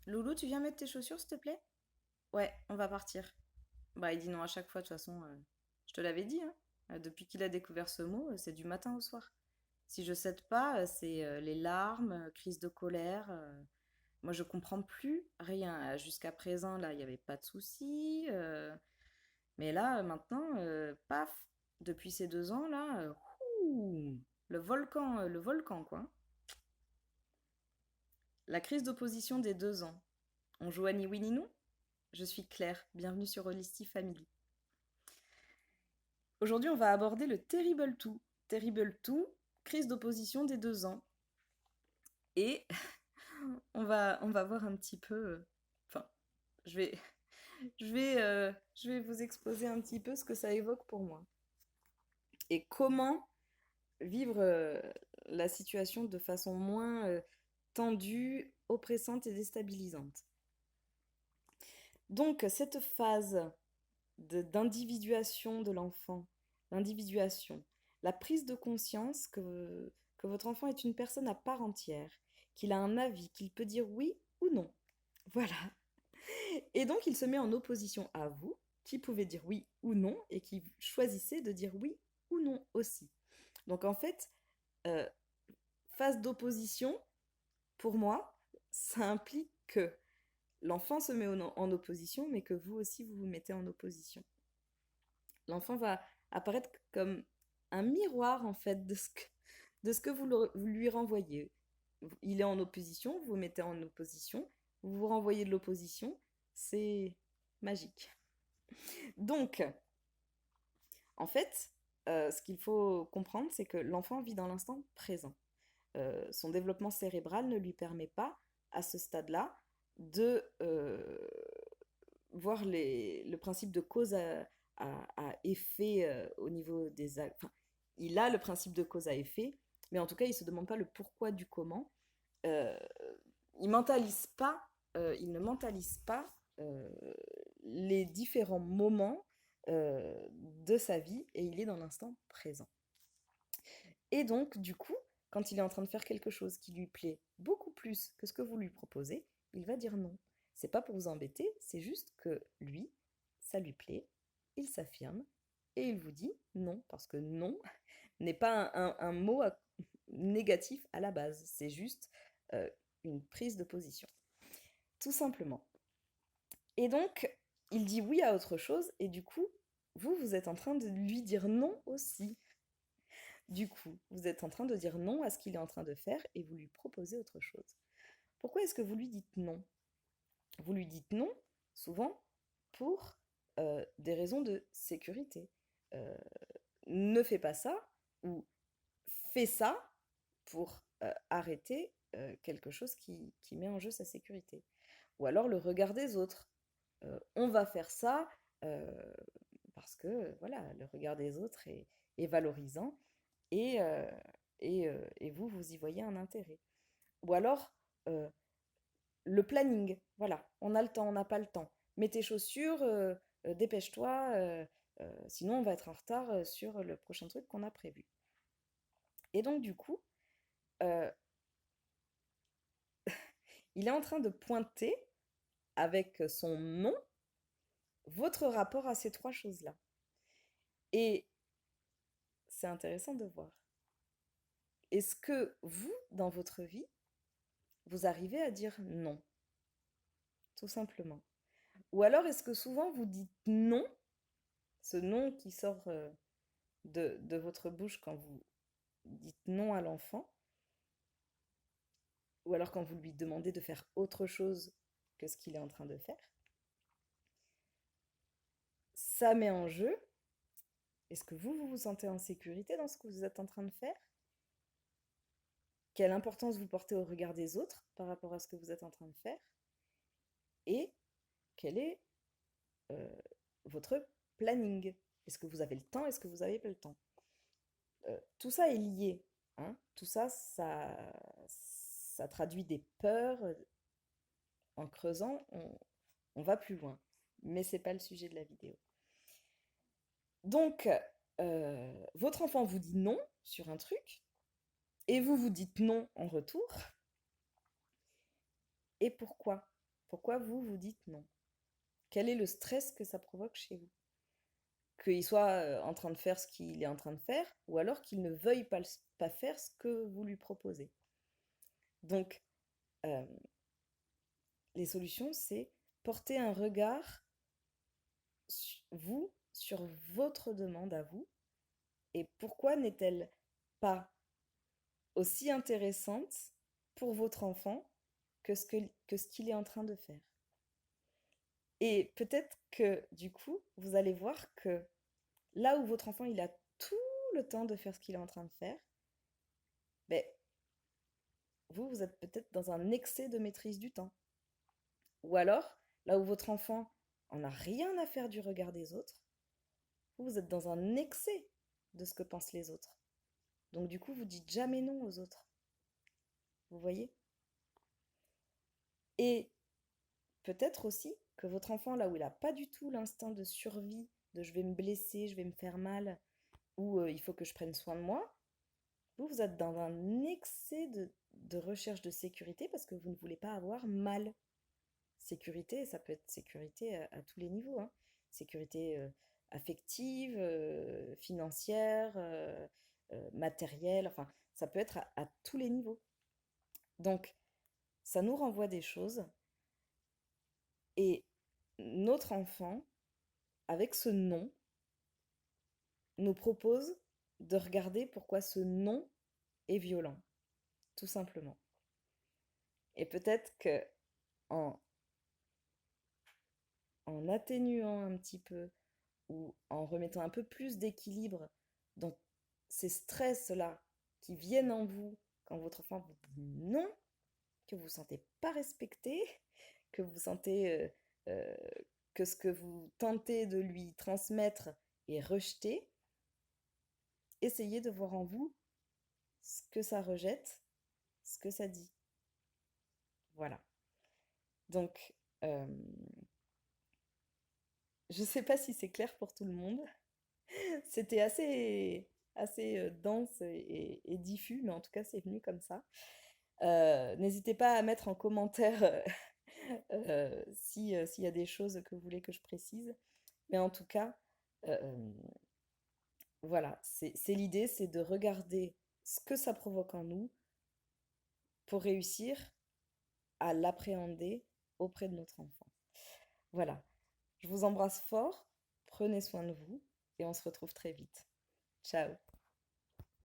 Loulou, tu viens mettre tes chaussures, s'il te plaît? Ouais, on va partir. Bah, il dit non à chaque fois, de toute façon. Je te l'avais dit, hein. Depuis qu'il a découvert ce mot, c'est du matin au soir. Si je cède pas, c'est les larmes, crise de colère. Moi, je comprends plus rien. Jusqu'à présent, là, il n'y avait pas de souci. Mais là, maintenant, paf, depuis ces 2 ans, là, ouh, le volcan, quoi. La crise d'opposition des 2 ans. On joue à ni oui ni non? Je suis Claire, bienvenue sur Holisty Family. Aujourd'hui, on va aborder le Terrible Two. Terrible Two, crise d'opposition des 2 ans. Et on va voir un petit peu. Enfin, je vais, je vais vous exposer un petit peu ce que ça évoque pour moi. Et comment vivre la situation de façon moins tendue, oppressante et déstabilisante. Donc, cette phase d'individuation de l'enfant, l'individuation, la prise de conscience que votre enfant est une personne à part entière, qu'il a un avis, qu'il peut dire oui ou non. Voilà. Et donc il se met en opposition à vous, qui pouvez dire oui ou non, et qui choisissez de dire oui ou non aussi. Donc en fait, euh, phase d'opposition, pour moi, ça implique que l'enfant se met en opposition, mais que vous aussi vous vous mettez en opposition. L'enfant va apparaître comme un miroir en fait de ce que vous lui renvoyez. Il est en opposition, vous vous mettez en opposition, vous vous renvoyez de l'opposition, c'est magique. Donc, en fait, ce qu'il faut comprendre, c'est que l'enfant vit dans l'instant présent. Son développement cérébral ne lui permet pas, à ce stade-là, de voir le principe de cause à effet au niveau des actes. Enfin, il a le principe de cause à effet, mais en tout cas, il ne se demande pas le pourquoi du comment. Euh, il ne mentalise pas euh, les différents moments de sa vie et il est dans l'instant présent. Et donc, du coup, quand il est en train de faire quelque chose qui lui plaît beaucoup plus que ce que vous lui proposez, il va dire non. C'est pas pour vous embêter, c'est juste que lui, ça lui plaît, il s'affirme et il vous dit non, parce que non n'est pas un mot négatif à la base, c'est juste euh, une prise de position, tout simplement. Et donc, il dit oui à autre chose, et du coup, vous êtes en train de lui dire non aussi. Du coup, vous êtes en train de dire non à ce qu'il est en train de faire et vous lui proposez autre chose. Pourquoi est-ce que vous lui dites non? Vous lui dites non, souvent, pour des raisons de sécurité. Euh, ne fais pas ça, ou fais ça pour arrêter quelque chose qui met en jeu sa sécurité. Ou alors le regard des autres. On va faire ça euh, parce que voilà, le regard des autres est valorisant et, et vous, vous y voyez un intérêt. Ou alors, euh, le planning, voilà, on a le temps, on n'a pas le temps. Mets tes chaussures, dépêche-toi, sinon on va être en retard sur le prochain truc qu'on a prévu. Et donc, du coup, euh, il est en train de pointer avec son nom votre rapport à ces trois choses-là. Et c'est intéressant de voir. Est-ce que vous, dans votre vie, vous arrivez à dire non, tout simplement? Ou alors est-ce que souvent vous dites non, ce non qui sort de votre bouche quand vous dites non à l'enfant, ou alors quand vous lui demandez de faire autre chose que ce qu'il est en train de faire, ça met en jeu, est-ce que vous vous sentez en sécurité dans ce que vous êtes en train de faire? Quelle importance vous portez au regard des autres par rapport à ce que vous êtes en train de faire? Et quel est euh, votre planning? Est-ce que vous avez le temps? Est-ce que vous n'avez pas le temps? Tout ça est lié, hein. Tout ça, ça traduit des peurs. En creusant, on va plus loin. Mais c'est pas le sujet de la vidéo. Donc, votre enfant vous dit non sur un truc, et vous vous dites non en retour. Et pourquoi? Pourquoi vous, vous dites non? Quel est le stress que ça provoque chez vous? Qu'il soit en train de faire ce qu'il est en train de faire, ou alors qu'il ne veuille pas faire ce que vous lui proposez. Donc, euh, les solutions, c'est porter un regard, vous, sur votre demande à vous, et pourquoi n'est-elle pas aussi intéressante pour votre enfant que ce qu'il est en train de faire. Et peut-être que du coup, vous allez voir que là où votre enfant il a tout le temps de faire ce qu'il est en train de faire, ben, vous, vous êtes peut-être dans un excès de maîtrise du temps. Ou alors, là où votre enfant en a rien à faire du regard des autres, vous, vous êtes dans un excès de ce que pensent les autres. Donc du coup, vous dites jamais non aux autres. Vous voyez? Et peut-être aussi que votre enfant, là où il n'a pas du tout l'instinct de survie, de je vais me blesser, je vais me faire mal, ou il faut que je prenne soin de moi, vous, vous êtes dans un excès de recherche de sécurité parce que vous ne voulez pas avoir mal. Sécurité, ça peut être sécurité à tous les niveaux, hein. Sécurité affective, financière, matérielle, enfin, ça peut être à tous les niveaux. Donc, ça nous renvoie des choses et notre enfant, avec ce non, nous propose de regarder pourquoi ce non est violent, tout simplement. Et peut-être que en, en atténuant un petit peu ou en remettant un peu plus d'équilibre dans ces stress-là qui viennent en vous quand votre enfant vous dit non, que vous ne vous sentez pas respecté, que vous sentez euh, que ce que vous tentez de lui transmettre est rejeté, essayez de voir en vous ce que ça rejette, ce que ça dit. Voilà. Donc, euh, je ne sais pas si c'est clair pour tout le monde. C'était assez dense et diffus, mais en tout cas, c'est venu comme ça. N'hésitez pas à mettre en commentaire si, s'il y a des choses que vous voulez que je précise. Mais en tout cas, euh, voilà, c'est l'idée, c'est de regarder ce que ça provoque en nous pour réussir à l'appréhender auprès de notre enfant. Voilà, je vous embrasse fort, prenez soin de vous et on se retrouve très vite. Ciao.